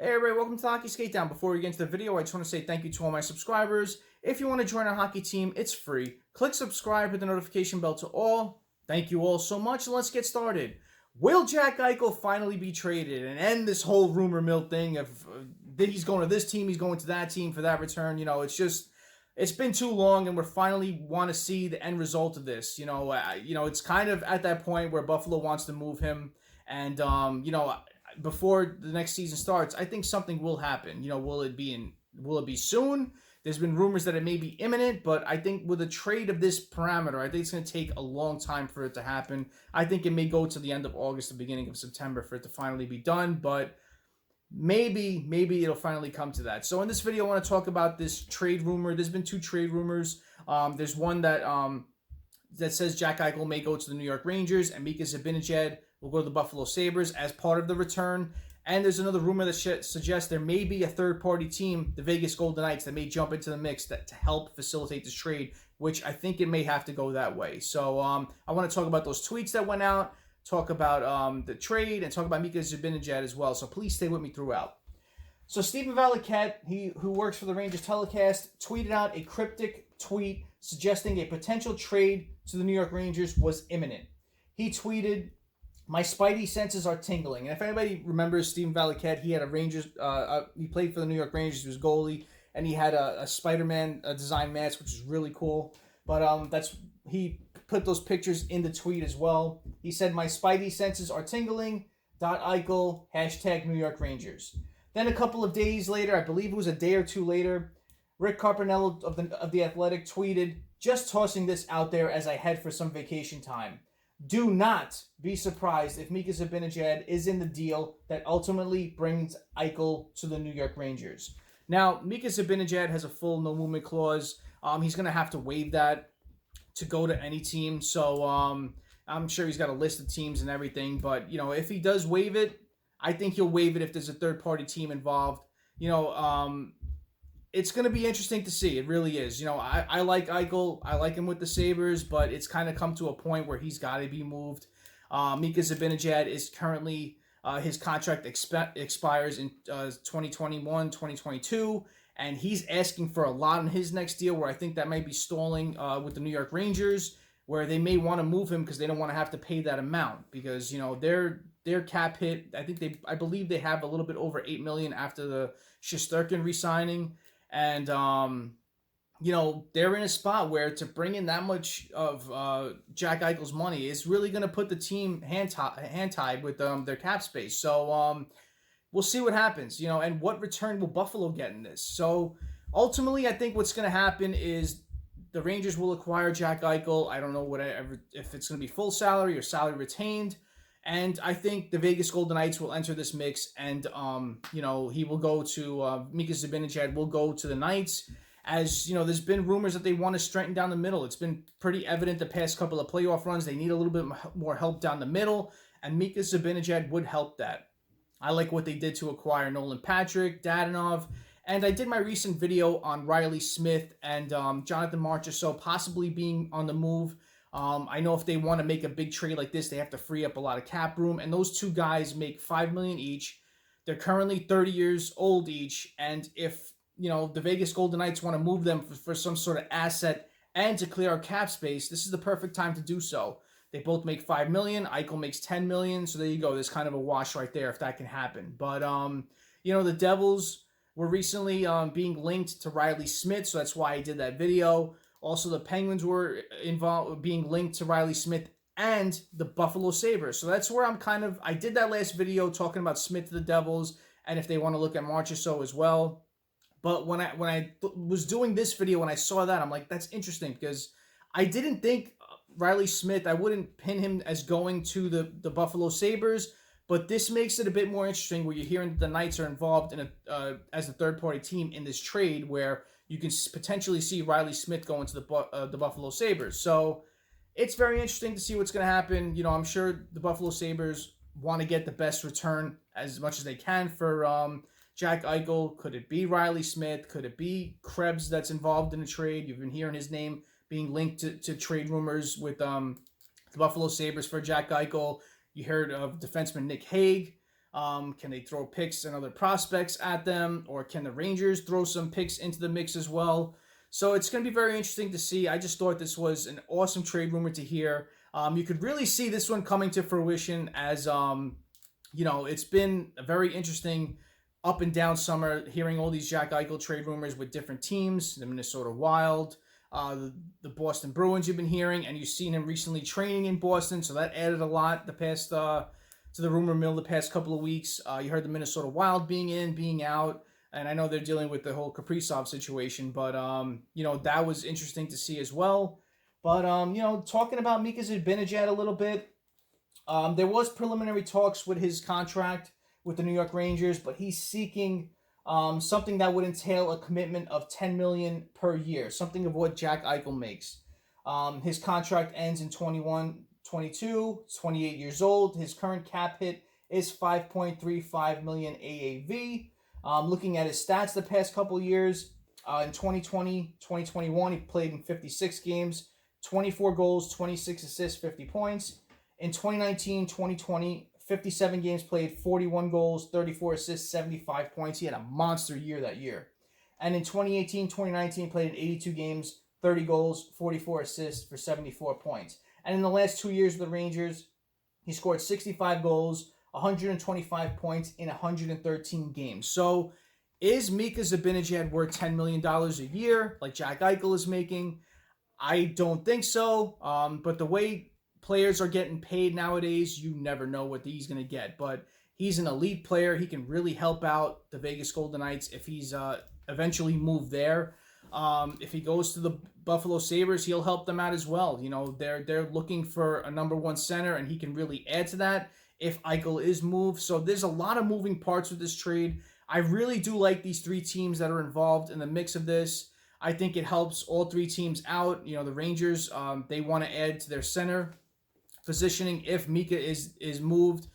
Hey everybody, welcome to Hockey Skatedown. Before we get into the video, I just want to say thank you to all my subscribers. If you want to join our hockey team, it's free. Click subscribe, hit the notification bell to all. Thank you all so much, and let's get started. Will Jack Eichel finally be traded and end this whole rumor mill thing of he's going to this team, he's going to that team for that return? It's been too long, and we finally want to see the end result of this. It's kind of at that point where Buffalo wants to move him, and before the next season starts, I think something will happen. Will it be soon? There's been rumors that it may be imminent, but I think with a trade of this parameter, I think it's going to take a long time for it to happen. I think it may go to the end of August, the beginning of September for it to finally be done, but maybe it'll finally come to that. So in this video, I want to talk about this trade rumor. There's been two trade rumors. There's one that says Jack Eichel may go to the New York Rangers and Mika Zibanejad will go to the Buffalo Sabres as part of the return. And there's another rumor that suggests there may be a third-party team, the Vegas Golden Knights, that may jump into the mix to help facilitate this trade, which I think it may have to go that way. So I want to talk about those tweets that went out, talk about the trade, and talk about Mika Zibanejad as well. So please stay with me throughout. So Zibenajad, who works for the Rangers telecast, tweeted out a cryptic tweet suggesting a potential trade to the New York Rangers was imminent. He tweeted, "My spidey senses are tingling." And if anybody remembers Zibenajad, he had a Rangers. He played for the New York Rangers. He was goalie, and he had a Spider-Man design mask, which is really cool. But he put those pictures in the tweet as well. He said, "My spidey senses are tingling." Eichel # New York Rangers. Then a couple of days later, I believe it was a day or two later, Rick Carpinello of the Athletic tweeted, "Just tossing this out there as I head for some vacation time. Do not be surprised if Mika Zibanejad is in the deal that ultimately brings Eichel to the New York Rangers." Now, Mika Zibanejad has a full no movement clause. He's going to have to waive that to go to any team. So I'm sure he's got a list of teams and everything. But, if he does waive it, I think he'll waive it if there's a third-party team involved. It's going to be interesting to see. It really is. I like Eichel. I like him with the Sabres, but it's kind of come to a point where he's got to be moved. Mika Zibanejad is currently, his contract expires in 2021, 2022, and he's asking for a lot on his next deal, where I think that might be stalling with the New York Rangers, where they may want to move him because they don't want to have to pay that amount because, their cap hit, I believe they have a little bit over $8 million after the Shesterkin re-signing. And, they're in a spot where to bring in that much of Jack Eichel's money is really going to put the team hand-tied with their cap space. So we'll see what happens, and what return will Buffalo get in this. So ultimately, I think what's going to happen is the Rangers will acquire Jack Eichel. I don't know if it's going to be full salary or salary retained. And I think the Vegas Golden Knights will enter this mix, and he will go to Mika Zibanejad will go to the Knights. As there's been rumors that they want to strengthen down the middle. It's been pretty evident the past couple of playoff runs they need a little bit more help down the middle, and Mika Zibanejad would help that. I like what they did to acquire Nolan Patrick, Dadonov, and I did my recent video on Riley Smith and Jonathan Marchessault possibly being on the move. I know if they want to make a big trade like this, they have to free up a lot of cap room, and those two guys make $5 million each. They're currently 30 years old each, and if the Vegas Golden Knights want to move them for some sort of asset and to clear our cap space, this is the perfect time to do so. They both make $5 million. Eichel makes $10 million, so there you go. There's kind of a wash right there if that can happen. But the Devils were recently being linked to Riley Smith, so that's why I did that video. Also, the Penguins were being linked to Riley Smith and the Buffalo Sabres. So that's where I did that last video talking about Smith to the Devils and if they want to look at Marchessault as well. But when I was doing this video, when I saw that, I'm like, that's interesting because I didn't think Riley Smith, I wouldn't pin him as going to the Buffalo Sabres. But this makes it a bit more interesting where you're hearing that the Knights are involved in as a third-party team in this trade where you can potentially see Riley Smith going to the Buffalo Sabres. So it's very interesting to see what's going to happen. I'm sure the Buffalo Sabres want to get the best return as much as they can for Jack Eichel. Could it be Riley Smith? Could it be Krebs that's involved in the trade? You've been hearing his name being linked to trade rumors with the Buffalo Sabres for Jack Eichel. You heard of defenseman Nick Hague. Can they throw picks and other prospects at them, or can the Rangers throw some picks into the mix as well? So it's going to be very interesting to see. I just thought this was an awesome trade rumor to hear. You could really see this one coming to fruition as, it's been a very interesting up and down summer, hearing all these Jack Eichel trade rumors with different teams, the Minnesota Wild, the Boston Bruins you've been hearing, and you've seen him recently training in Boston, so that added a lot the past to the rumor mill the past couple of weeks. You heard the Minnesota Wild being in, being out, and I know they're dealing with the whole Kaprizov situation, but that was interesting to see as well. But talking about Mika Zibanejad a little bit, there was preliminary talks with his contract with the New York Rangers, but he's seeking something that would entail a commitment of $10 million per year, something of what Jack Eichel makes. His contract ends in 21-22, 28 years old. His current cap hit is $5.35 million AAV. Looking at his stats the past couple of years, in 2020, 2021, he played in 56 games, 24 goals, 26 assists, 50 points. In 2019, 2020, 57 games played, 41 goals, 34 assists, 75 points. He had a monster year that year. And in 2018, 2019, played in 82 games, 30 goals, 44 assists for 74 points. And in the last 2 years with the Rangers, he scored 65 goals, 125 points in 113 games. So is Mika Zibanejad worth $10 million a year like Jack Eichel is making? I don't think so. But the way players are getting paid nowadays, you never know what he's going to get. But he's an elite player. He can really help out the Vegas Golden Knights if he's eventually moved there. If he goes to the Buffalo Sabres, he'll help them out as well. They're looking for a number one center, and he can really add to that if Eichel is moved. So there's a lot of moving parts with this trade. I really do like these three teams that are involved in the mix of this. I think it helps all three teams out. The Rangers, they want to add to their center positioning if Mika is moved.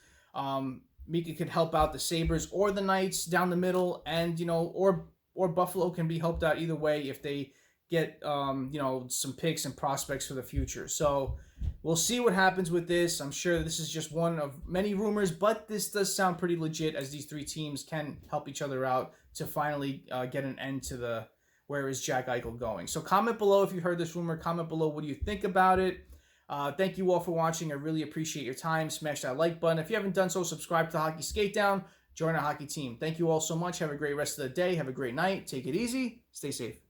Mika could help out the Sabres or the Knights down the middle, and or Buffalo can be helped out either way if they get some picks and prospects for the future. So we'll see what happens with this. I'm sure this is just one of many rumors, but this does sound pretty legit, as these three teams can help each other out to finally get an end to the where is Jack Eichel going. So comment below if you heard this rumor. Comment below what do you think about it. Thank you all for watching. I really appreciate your time. Smash that like button. If you haven't done so, subscribe to Hockey Skatedown. Join our hockey team. Thank you all so much. Have a great rest of the day. Have a great night. Take it easy. Stay safe.